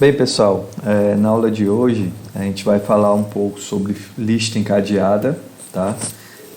Bem, pessoal, na aula de hoje a gente vai falar um pouco sobre lista encadeada, tá?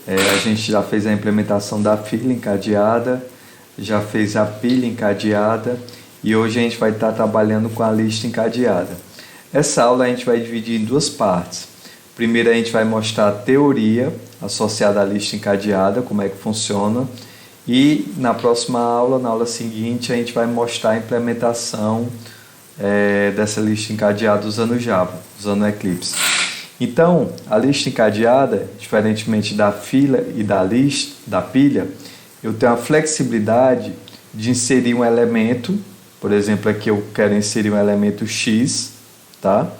A gente já fez a implementação da fila encadeada, já fez a pilha encadeada e hoje a gente vai estar trabalhando com a lista encadeada. Essa aula a gente vai dividir em duas partes. Primeiro a gente vai mostrar a teoria associada à lista encadeada, como é que funciona, e na próxima aula, na aula seguinte, a gente vai mostrar a implementação dessa lista encadeada usando Java, usando Eclipse. Então, a lista encadeada, diferentemente da fila e da pilha, eu tenho a flexibilidade de inserir um elemento, por exemplo, aqui eu quero inserir um elemento X, tá?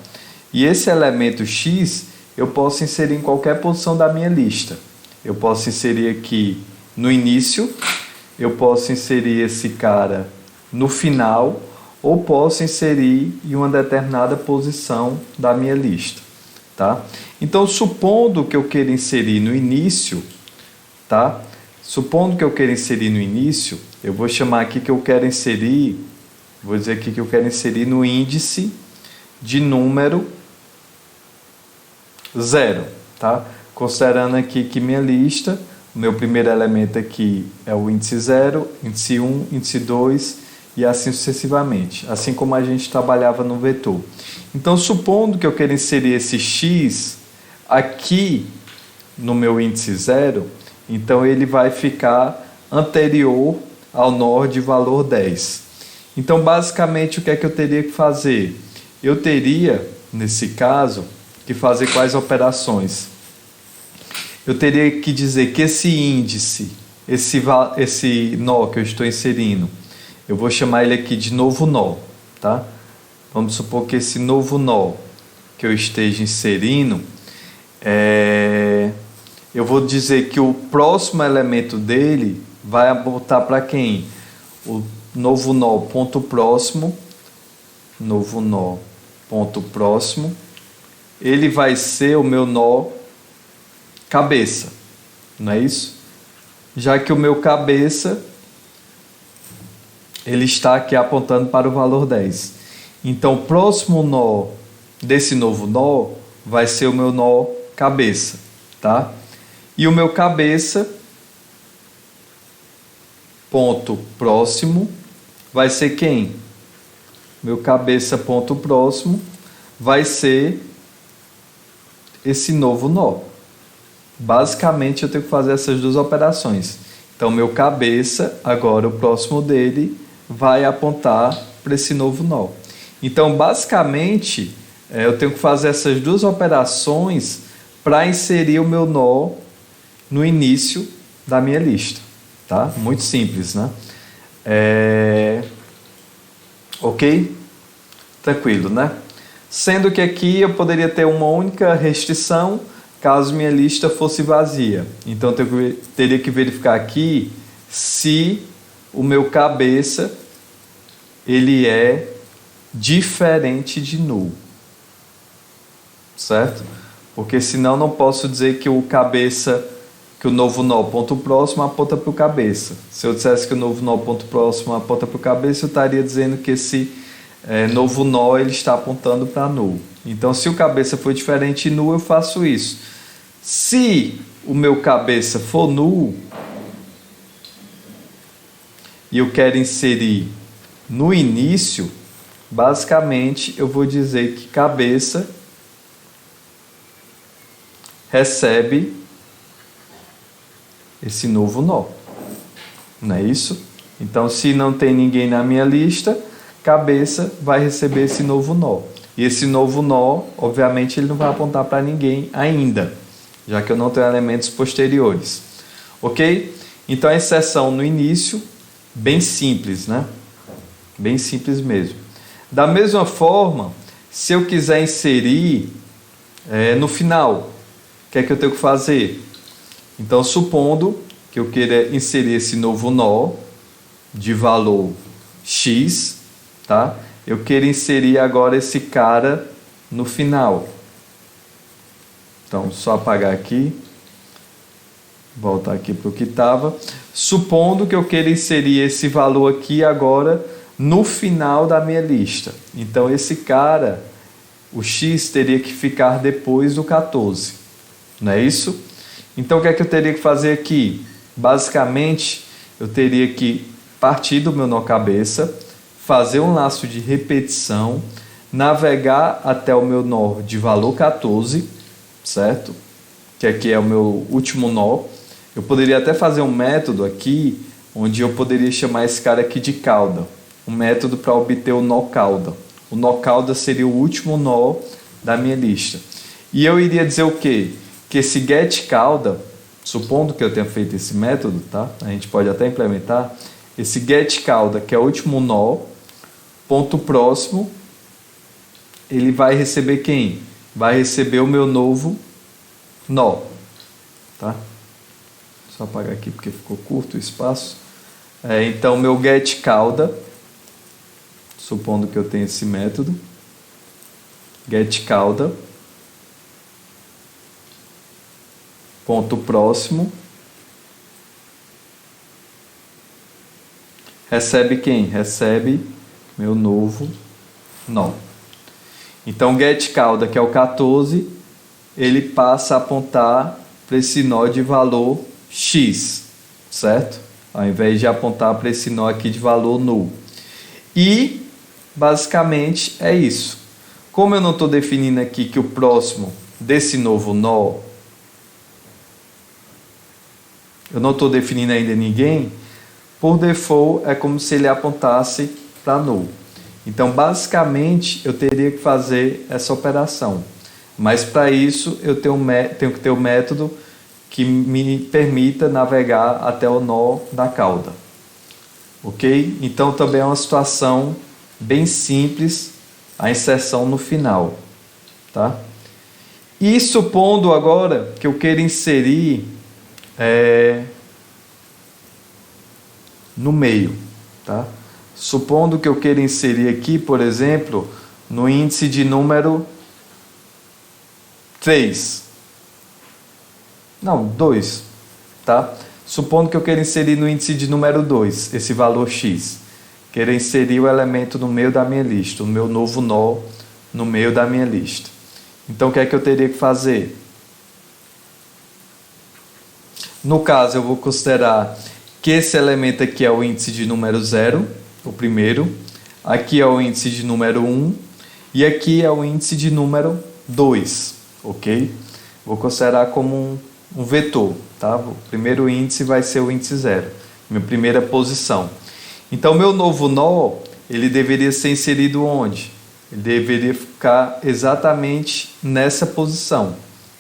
E esse elemento X eu posso inserir em qualquer posição da minha lista. Eu posso inserir aqui no início, eu posso inserir esse cara no final, ou posso inserir em uma determinada posição da minha lista, tá? Então, supondo que eu queira inserir no início, tá? Supondo que eu queira inserir no início, eu vou chamar aqui que eu quero inserir, vou dizer aqui que eu quero inserir no índice de número 0, tá? Considerando aqui que minha lista, o meu primeiro elemento aqui é o índice 0, índice 1, índice 2 e assim sucessivamente, assim como a gente trabalhava no vetor. Então, supondo que eu queira inserir esse x aqui no meu índice 0, então ele vai ficar anterior ao nó de valor 10. Então, basicamente, o que é que eu teria que fazer? Eu teria, nesse caso, que fazer quais operações? Eu teria que dizer que esse índice, esse nó que eu estou inserindo, eu vou chamar ele aqui de novo nó, tá? Vamos supor que esse novo nó que eu esteja inserindo, eu vou dizer que o próximo elemento dele vai apontar para quem? O novo nó ponto próximo, ele vai ser o meu nó cabeça, não é isso? Já que o meu cabeça ele está aqui apontando para o valor 10. Então, o próximo nó desse novo nó vai ser o meu nó cabeça, tá? E o meu cabeça, ponto próximo, vai ser quem? Meu cabeça, ponto próximo, vai ser esse novo nó. Basicamente, eu tenho que fazer essas duas operações. Então, meu cabeça, agora o próximo dele, vai apontar para esse novo nó. Então, basicamente, eu tenho que fazer essas duas operações para inserir o meu nó no início da minha lista, tá? Muito simples, né? Ok? Tranquilo, né? Sendo que aqui eu poderia ter uma única restrição caso minha lista fosse vazia. Então, eu teria que verificar aqui se o meu cabeça ele é diferente de null, certo? Porque senão não posso dizer que o novo nó ponto próximo aponta para o cabeça. Se eu dissesse que o novo nó ponto próximo aponta para o cabeça, eu estaria dizendo que esse novo nó ele está apontando para null. Então, se o cabeça for diferente de null, eu faço isso. Se o meu cabeça for null e eu quero inserir no início, basicamente eu vou dizer que cabeça recebe esse novo nó, não é isso? Então, se não tem ninguém na minha lista, cabeça vai receber esse novo nó. E esse novo nó, obviamente, ele não vai apontar para ninguém ainda, já que eu não tenho elementos posteriores. Ok? Então, a inserção no início, bem simples, né? Bem simples mesmo. Da mesma forma, se eu quiser inserir no final, o que é que eu tenho que fazer? Então, supondo que eu queira inserir esse novo nó de valor x, tá? Eu quero inserir agora esse cara no final. Então, só apagar aqui. Voltar aqui para o que estava. Supondo que eu queira inserir esse valor aqui agora no final da minha lista. Então esse cara, o X teria que ficar depois do 14, não é isso? Então o que é que eu teria que fazer aqui? Basicamente, eu teria que partir do meu nó cabeça, fazer um laço de repetição, navegar até o meu nó de valor 14, certo? Que aqui é o meu último nó. Eu poderia até fazer um método aqui, onde eu poderia chamar esse cara aqui de cauda. Um método para obter o nó cauda. O nó cauda seria o último nó da minha lista. E eu iria dizer o quê? Que esse get cauda, supondo que eu tenha feito esse método, tá? A gente pode até implementar. Esse get cauda, que é o último nó, ponto próximo, ele vai receber quem? Vai receber o meu novo nó, tá? Só apagar aqui porque ficou curto o espaço. Então, meu get cauda, supondo que eu tenha esse método, get cauda, ponto próximo, recebe quem? Recebe meu novo nó. Então, get cauda, que é o 14, ele passa a apontar para esse nó de valor X, certo? Ao invés de apontar para esse nó aqui de valor null. E, basicamente, é isso. Como eu não estou definindo aqui que o próximo desse novo nó, eu não estou definindo ainda ninguém, por default é como se ele apontasse para null. Então, basicamente, eu teria que fazer essa operação. Mas, para isso, eu tenho que ter um método que me permita navegar até o nó da cauda. Ok? Então, também é uma situação bem simples, a inserção no final. Tá? E supondo agora que eu queira inserir no meio. Tá? Supondo que eu queira inserir aqui, por exemplo, no índice de número 3. Não, 2. Tá? Supondo que eu queira inserir no índice de número 2, esse valor X. Queira inserir o elemento no meio da minha lista, o meu novo nó no meio da minha lista. Então, o que é que eu teria que fazer? No caso, eu vou considerar que esse elemento aqui é o índice de número 0, o primeiro. Aqui é o índice de número 1. E aqui é o índice de número 2. Ok? Vou considerar como um vetor. Tá? O primeiro índice vai ser o índice 0. Minha primeira posição. Então, meu novo nó, ele deveria ser inserido onde? Ele deveria ficar exatamente nessa posição,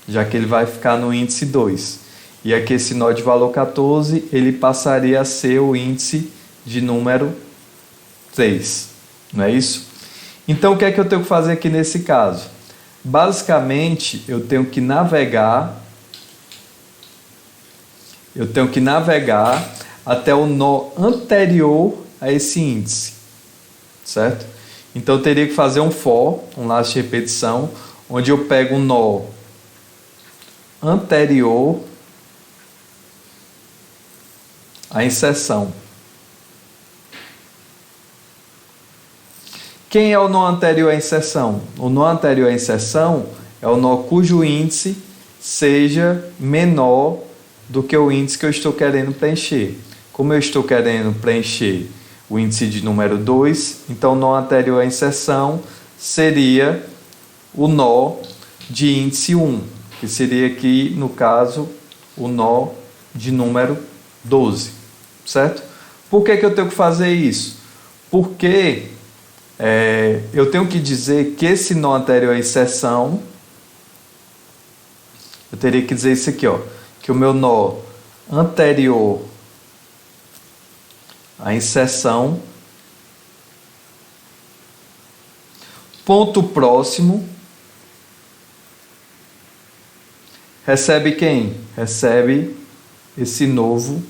já que ele vai ficar no índice 2. E aqui esse nó de valor 14, ele passaria a ser o índice de número 3. Não é isso? Então, o que é que eu tenho que fazer aqui nesse caso? Basicamente, eu tenho que navegar até o nó anterior a esse índice, certo? Então, eu teria que fazer um for, um laço de repetição, onde eu pego um nó anterior à inserção. Quem é o nó anterior à inserção? O nó anterior à inserção é o nó cujo índice seja menor do que o índice que eu estou querendo preencher. Como eu estou querendo preencher o índice de número 2, então o nó anterior à inserção seria o nó de índice 1, que seria aqui, no caso, o nó de número 12, certo? Por que eu tenho que fazer isso? Porque eu tenho que dizer que esse nó anterior à inserção, eu teria que dizer isso aqui, ó, que o meu nó anterior à inserção, ponto próximo, recebe quem? Recebe esse novo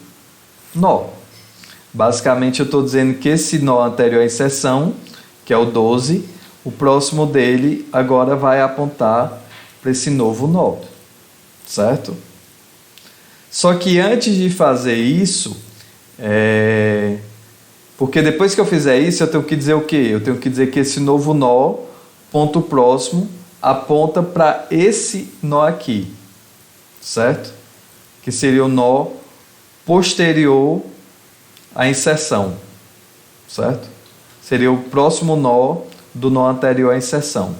nó. Basicamente, eu estou dizendo que esse nó anterior à inserção, que é o 12, o próximo dele agora vai apontar para esse novo nó, certo? Só que antes de fazer isso, Porque depois que eu fizer isso, eu tenho que dizer o quê? Eu tenho que dizer que esse novo nó, ponto próximo, aponta para esse nó aqui, certo? Que seria o nó posterior à inserção, certo? Seria o próximo nó do nó anterior à inserção.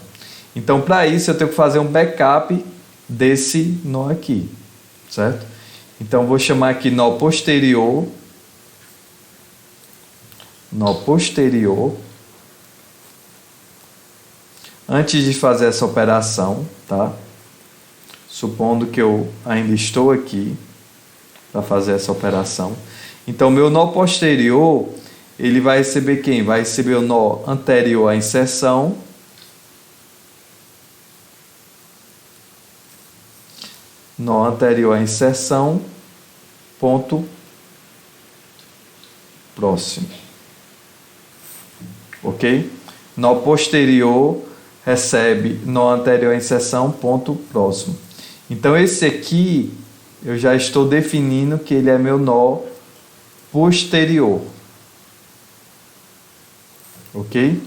Então, para isso, eu tenho que fazer um backup desse nó aqui, certo? Então, vou chamar aqui nó posterior. Nó posterior. Antes de fazer essa operação, tá? Supondo que eu ainda estou aqui para fazer essa operação. Então, meu nó posterior, ele vai receber quem? Vai receber o nó anterior à inserção. Nó anterior à inserção, ponto próximo. Ok? Nó posterior recebe nó anterior à inserção, ponto próximo. Então, esse aqui, eu já estou definindo que ele é meu nó posterior. Ok?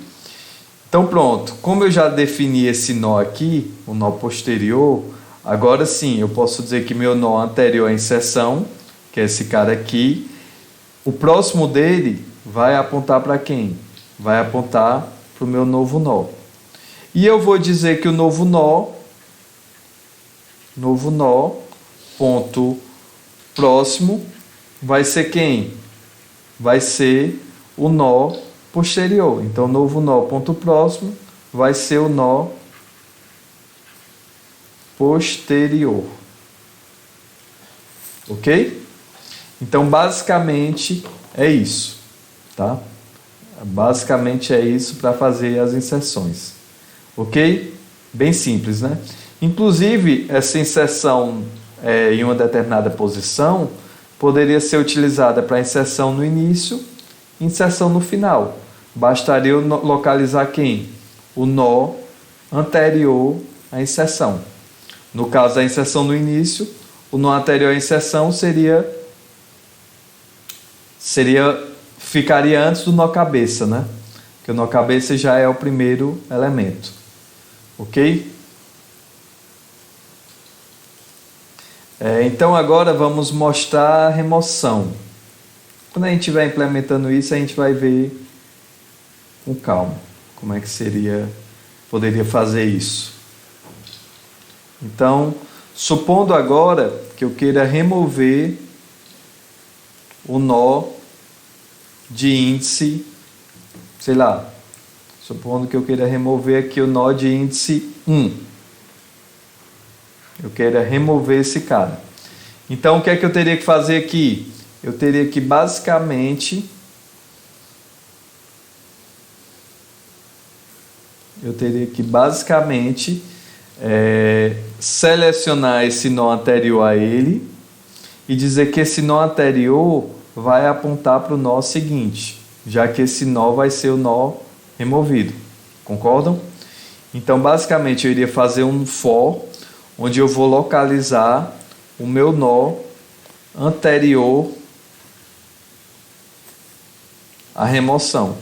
Então, pronto. Como eu já defini esse nó aqui, o nó posterior, agora sim, eu posso dizer que meu nó anterior à inserção, que é esse cara aqui, o próximo dele vai apontar para quem? Vai apontar para o meu novo nó. E eu vou dizer que o novo nó, ponto próximo, vai ser quem? Vai ser o nó posterior. Então, novo nó, ponto próximo, vai ser o nó posterior. Ok? Então, basicamente é isso, tá? Basicamente é isso para fazer as inserções. Ok? Bem simples, né? Inclusive, essa inserção em uma determinada posição poderia ser utilizada para inserção no início e inserção no final. Bastaria eu localizar quem? O nó anterior à inserção. No caso da inserção no início, o nó anterior à inserção ficaria antes do nó cabeça, né? Porque o nó cabeça já é o primeiro elemento. Ok? Então agora vamos mostrar a remoção. Quando a gente estiver implementando isso, a gente vai ver com calma como é que poderia fazer isso. Então, supondo agora que eu queira remover o nó de índice, sei lá, supondo que eu queira remover aqui o nó de índice 1. Eu queira remover esse cara. Então, o que é que eu teria que fazer aqui? Eu teria que basicamente selecionar esse nó anterior a ele e dizer que esse nó anterior vai apontar para o nó seguinte, já que esse nó vai ser o nó removido. Concordam? Então, basicamente, eu iria fazer um for, onde eu vou localizar o meu nó anterior à remoção.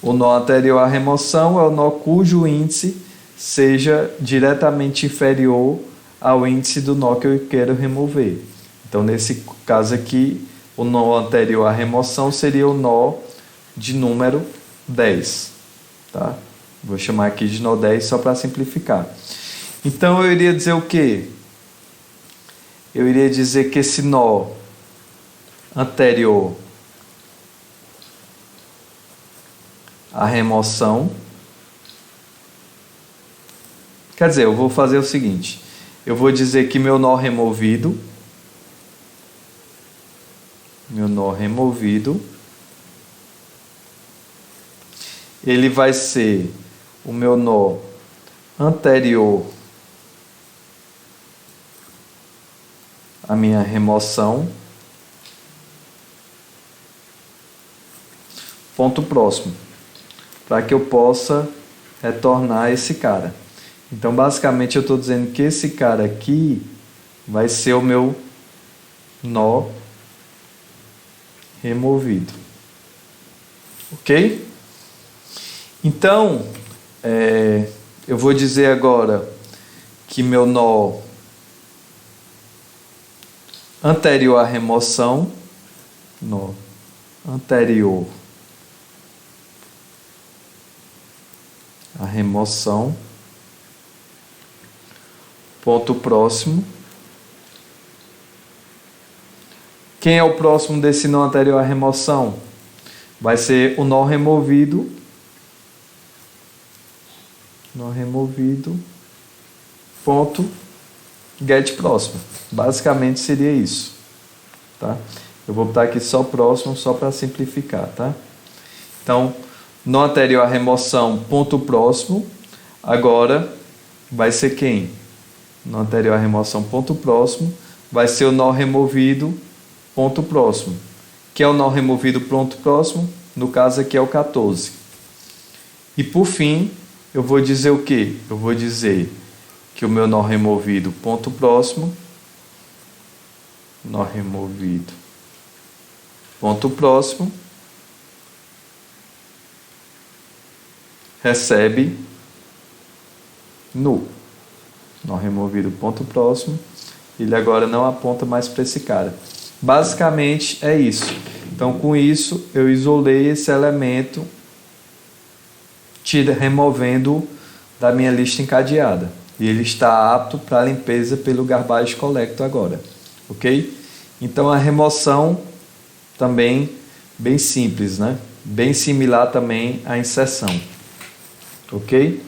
O nó anterior à remoção é o nó cujo índice seja diretamente inferior ao índice do nó que eu quero remover. Então, nesse caso aqui, o nó anterior à remoção seria o nó de número 10. Tá? Vou chamar aqui de nó 10 só para simplificar. Então, eu iria dizer o quê? Eu iria dizer que esse nó anterior à remoção, quer dizer, eu vou fazer o seguinte, eu vou dizer que meu nó removido, ele vai ser o meu nó anterior à minha remoção, ponto próximo, para que eu possa retornar esse cara. Então, basicamente, eu estou dizendo que esse cara aqui vai ser o meu nó removido. Ok? Então, eu vou dizer agora que meu nó anterior à remoção, nó anterior à remoção, ponto próximo. Quem é o próximo desse nó anterior à remoção? Vai ser o nó removido. Nó removido. Ponto get próximo. Basicamente seria isso. Tá? Eu vou botar aqui só próximo, só para simplificar. Tá? Então, nó anterior à remoção, ponto próximo. Agora, vai ser quem? Nó anterior à remoção, ponto próximo. Vai ser o nó removido, ponto próximo. Que é o nó removido, ponto próximo? No caso aqui é o 14. E por fim, eu vou dizer o quê? Eu vou dizer que o meu nó removido, ponto próximo, nó removido, ponto próximo, recebe nu. Nó removido, ponto próximo, ele agora não aponta mais para esse cara. Basicamente é isso. Então, com isso, eu isolei esse elemento, removendo da minha lista encadeada. E ele está apto para limpeza pelo Garbage Collector agora. Ok? Então, a remoção também bem simples, né? Bem similar também à inserção. Ok?